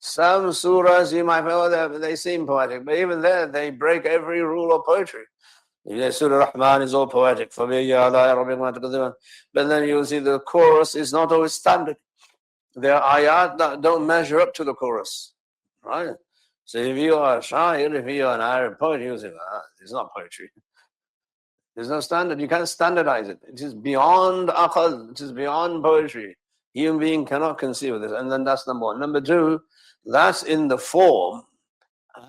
Some surahs you might find, oh, they seem poetic, but even there they break every rule of poetry. Surah Rahman is all poetic. But then you'll see the chorus is not always standard. There are ayat that don't measure up to the chorus. Right? So if you are a shair, if you are an Arab poet, you say, it's not poetry. There's no standard. You can't standardize it. It is beyond aqal. It is beyond poetry. Human being cannot conceive of this. And then that's number one. Number two, that's in the form.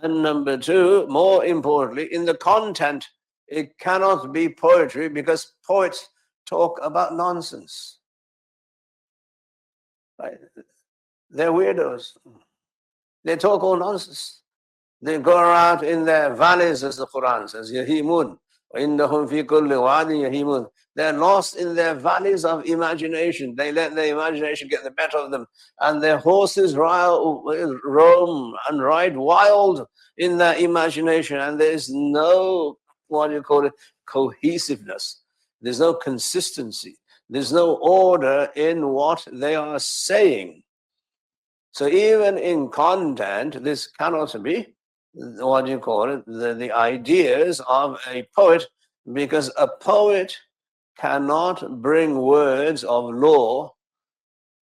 And number two, more importantly, in the content, it cannot be poetry because poets talk about nonsense. Right? They're weirdos. They talk all nonsense. They go around in their valleys, as the Quran says, yahimun. They're lost in their valleys of imagination. They let their imagination get the better of them. And their horses roam and ride wild in their imagination. And there's no, cohesiveness. There's no consistency. There's no order in what they are saying. So even in content, this cannot be the ideas of a poet, because a poet cannot bring words of law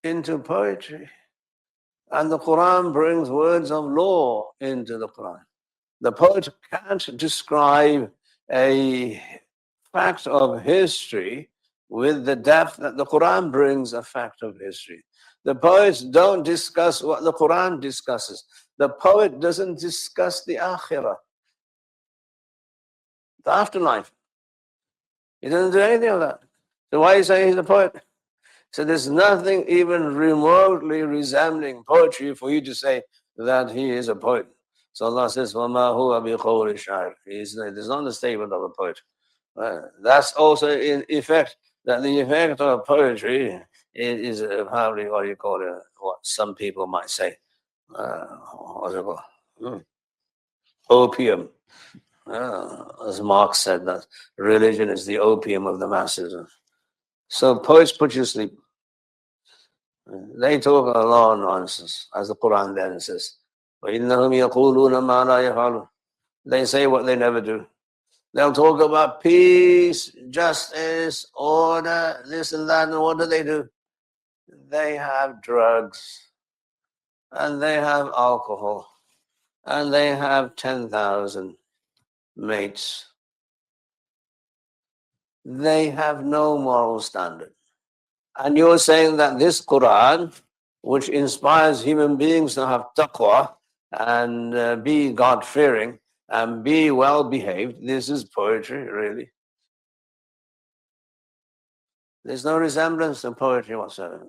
into poetry. And the Quran brings words of law into the Quran. The poet can't describe a fact of history with the depth that the Quran brings a fact of history. The poets don't discuss what the Quran discusses. The poet doesn't discuss the akhirah, the afterlife. He doesn't do anything of that. So why are you saying he's a poet? So there's nothing even remotely resembling poetry for you to say that he is a poet. So Allah says, وَمَا هُوَ بِقَوْلِ الشَّاعِرِ. There's not the statement of a poet. That's also in effect, that the effect of poetry is probably what some people might say. What's it called? Opium. As Marx said, that religion is the opium of the masses. So poets put you to sleep. They talk a lot of nonsense, as the Quran then says. وَإِنَّهُمْ يَقُولُونَ مَا لَا يَفْعَلُونَ. They say what they never do. They'll talk about peace, justice, order, this and that, and what do? They have drugs, and they have alcohol, and they have 10,000 mates. They have no moral standard. And you're saying that this Quran, which inspires human beings to have taqwa and be God-fearing and be well-behaved, this is poetry, really? There's no resemblance to poetry whatsoever.